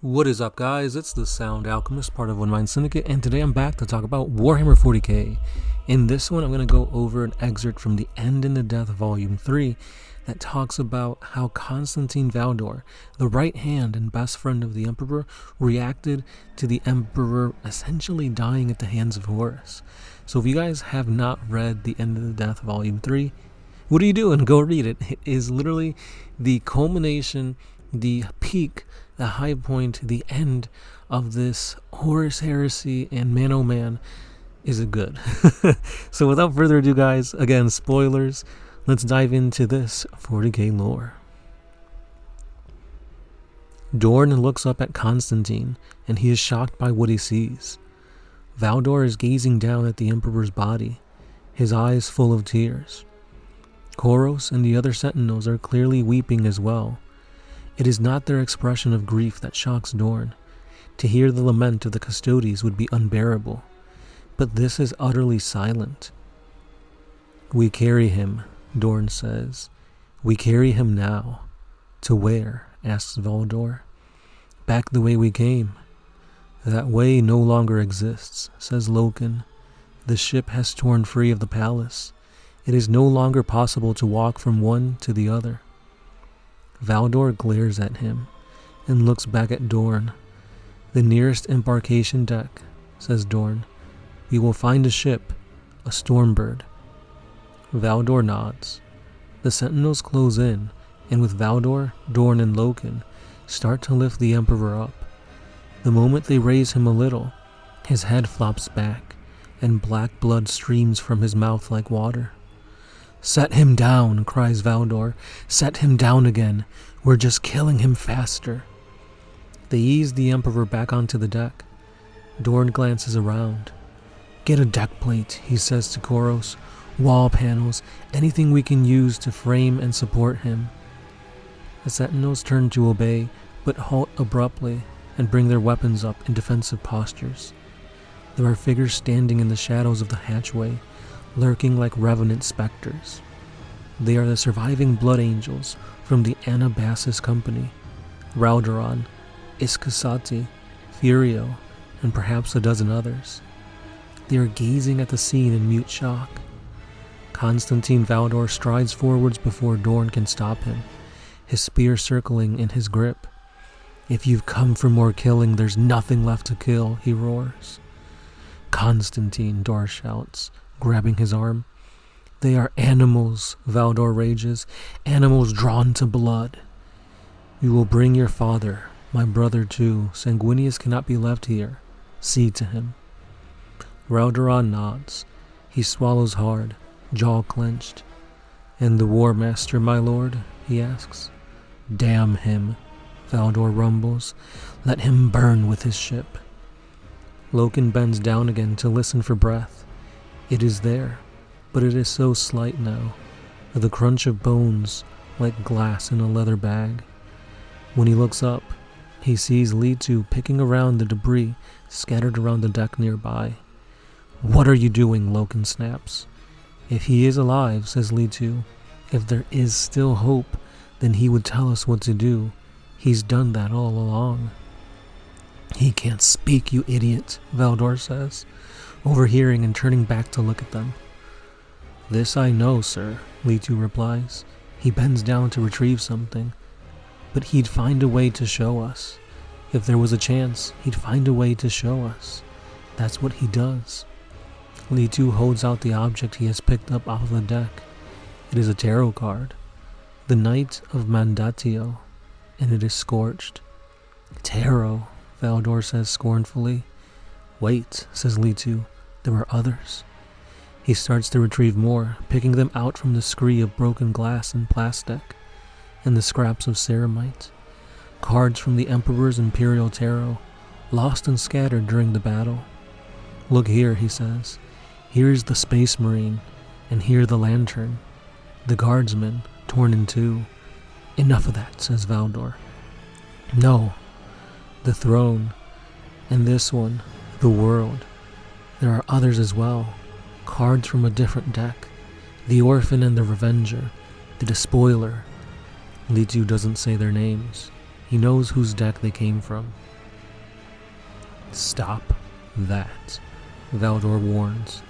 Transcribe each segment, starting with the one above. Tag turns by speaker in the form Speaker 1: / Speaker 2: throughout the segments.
Speaker 1: What is up, guys? It's the Sound Alchemist, part of OneMindSyndicate, and today I'm back to talk about Warhammer 40K. In this one, I'm going to go over an excerpt from the End in the Death Volume 3 that talks about how Constantine Valdor, the right hand and best friend of the Emperor, reacted to the Emperor essentially dying at the hands of Horus. So if you guys have not read the End of the Death Volume 3, what are you doing? Go read it. It is literally the culmination, the peak, the high point, the end of this Horus heresy, and man oh man, is it good. So without further ado, guys, again, spoilers, let's dive into this 40K lore. Dorne looks up at Constantine, and he is shocked by what he sees. Valdor is gazing down at the Emperor's body, his eyes full of tears. Koros and the other sentinels are clearly weeping as well. It is not their expression of grief that shocks Dorne. To hear the lament of the custodies would be unbearable, but this is utterly silent. "We carry him," Dorne says. "We carry him now." "To where?" asks Valdor. "Back the way we came." "That way no longer exists," says Loken. "The ship has torn free of the palace. It is no longer possible to walk from one to the other." Valdor glares at him and looks back at Dorne. "The nearest embarkation deck," says Dorne. "We will find a ship, a Stormbird." Valdor nods. The sentinels close in, and with Valdor, Dorne, and Loken start to lift the Emperor up. The moment they raise him a little, his head flops back, and black blood streams from his mouth like water. "Set him down," cries Valdor. "Set him down again. We're just killing him faster." They ease the Emperor back onto the deck. Dorne glances around. "Get a deck plate," he says to Koros. "Wall panels, anything we can use to frame and support him." The sentinels turn to obey, but halt abruptly and bring their weapons up in defensive postures. There are figures standing in the shadows of the hatchway, lurking like revenant specters. They are the surviving blood angels from the Anabasis company, Raldoron, Iskasati, Furio, and perhaps a dozen others. They are gazing at the scene in mute shock. Constantine Valdor strides forwards before Dorne can stop him, his spear circling in his grip. "If you've come for more killing, there's nothing left to kill," he roars. "Constantine," Dorne shouts, grabbing his arm. "They are animals," Valdor rages, "animals drawn to blood." "You will bring your father, my brother too. Sanguinius cannot be left here. See to him." Raldoron nods. He swallows hard, jaw clenched. "And the War Master, my lord?" he asks. "Damn him," Valdor rumbles. "Let him burn with his ship." Loken bends down again to listen for breath. It is there, but it is so slight now, the crunch of bones like glass in a leather bag. When he looks up, he sees Litu picking around the debris scattered around the deck nearby. "What are you doing?" Loken snaps. "If he is alive," says Litu, "if there is still hope, then he would tell us what to do. He's done that all along." "He can't speak, you idiot," Valdor says, overhearing and turning back to look at them. "This I know, sir," Litu replies. "He bends down to retrieve something, but he'd find a way to show us. If there was a chance, he'd find a way to show us. That's what he does." Litu holds out the object he has picked up off the deck. It is a tarot card, the Knight of Mandatio, and it is scorched. "Tarot," Valdor says scornfully. "Wait," says Litu. "There are others." He starts to retrieve more, picking them out from the scree of broken glass and plastic, and the scraps of ceramite. Cards from the Emperor's Imperial Tarot, lost and scattered during the battle. "Look here," he says. "Here is the Space Marine, and here the Lantern. The Guardsman, torn in two." "Enough of that," says Valdor. "No. The Throne, and this one, the World. There are others as well, cards from a different deck. The Orphan and the Revenger, the Despoiler." Litu doesn't say their names. He knows whose deck they came from. Stop that, Valdor warns,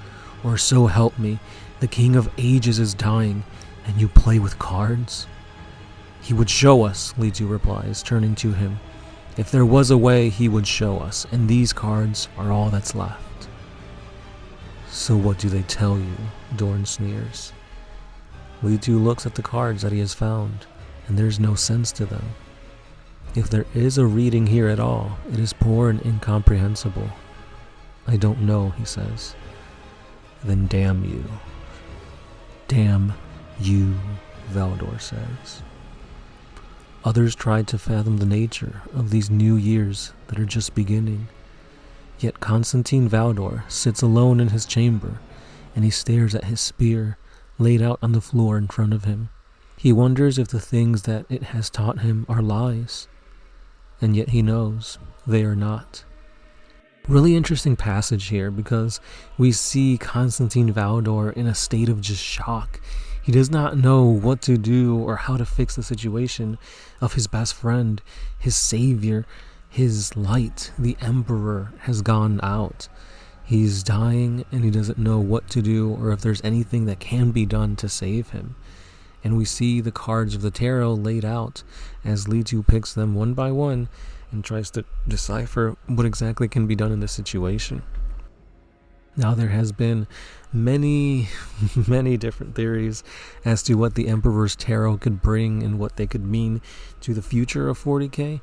Speaker 1: or so help me, the King of Ages is dying, and you play with cards? He would show us, Leetu replies, turning to him. If there was a way, he would show us, and these cards are all that's left. So what do they tell you? Dorne sneers. Leetu looks at the cards that he has found, and there's no sense to them. If there is a reading here at all, it is poor and incomprehensible. I don't know, he says. Then damn you. Damn you, Valdor says. Others tried to fathom the nature of these new years that are just beginning. Yet Constantine Valdor sits alone in his chamber, and he stares at his spear laid out on the floor in front of him. He wonders if the things that it has taught him are lies, and yet he knows they are not. Really interesting passage here, because we see Constantine Valdor in a state of just shock. He does not know what to do or how to fix the situation of his best friend, his savior, his light. The Emperor has gone out. He's dying, and he doesn't know what to do or if there's anything that can be done to save him. And we see the cards of the tarot laid out as Leetu picks them one by one and tries to decipher what exactly can be done in this situation. Now, there has been many different theories as to what the Emperor's Tarot could bring and what they could mean to the future of 40K.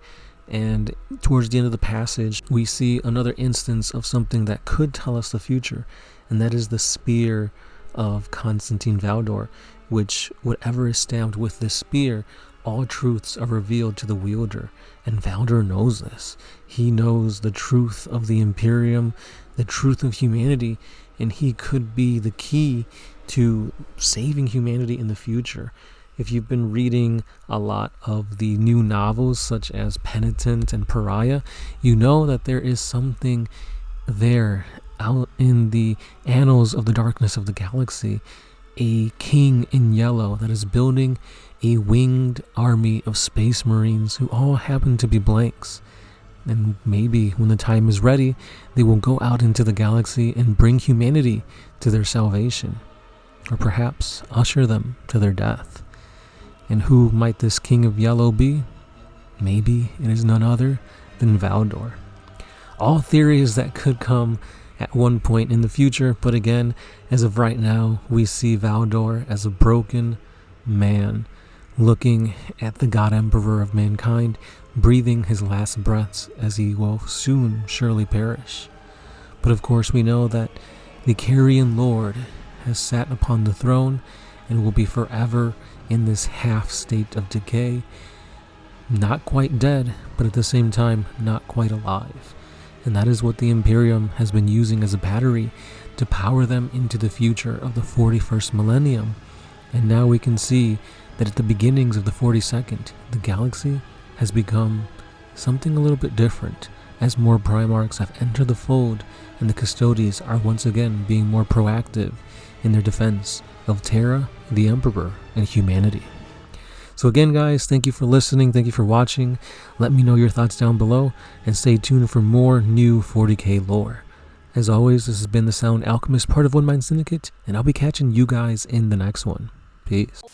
Speaker 1: And towards the end of the passage, we see another instance of something that could tell us the future, and that is the spear of Constantine Valdor, which, whatever is stamped with this spear, all truths are revealed to the wielder. And Valdor knows this. He knows the truth of the Imperium, the truth of humanity, and he could be the key to saving humanity in the future. If you've been reading a lot of the new novels such as Penitent and Pariah, you know that there is something there out in the annals of the darkness of the galaxy, a king in yellow that is building a winged army of space marines who all happen to be blanks. And maybe when the time is ready, they will go out into the galaxy and bring humanity to their salvation, or perhaps usher them to their death. And who might this King of Yellow be? Maybe it is none other than Valdor. All theories that could come at one point in the future, but again, as of right now, we see Valdor as a broken man, looking at the God Emperor of mankind, breathing his last breaths as he will soon surely perish. But of course we know that the Carrion Lord has sat upon the throne and will be forever in this half state of decay, not quite dead, but at the same time not quite alive. And that is what the Imperium has been using as a battery to power them into the future of the 41st millennium. And now we can see that at the beginnings of the 42nd, the galaxy has become something a little bit different, as more Primarchs have entered the fold and the Custodies are once again being more proactive in their defense of Terra, the Emperor, and humanity. So again, guys, thank you for listening, thank you for watching. Let me know your thoughts down below, and stay tuned for more new 40K lore. As always, this has been the Sound Alchemist, part of OneMindSyndicate, and I'll be catching you guys in the next one. Peace.
Speaker 2: Oh,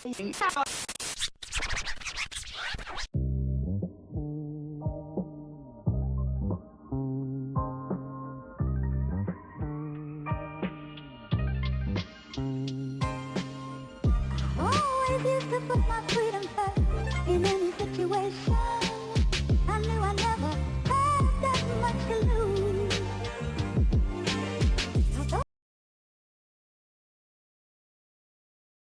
Speaker 2: if you could put my freedom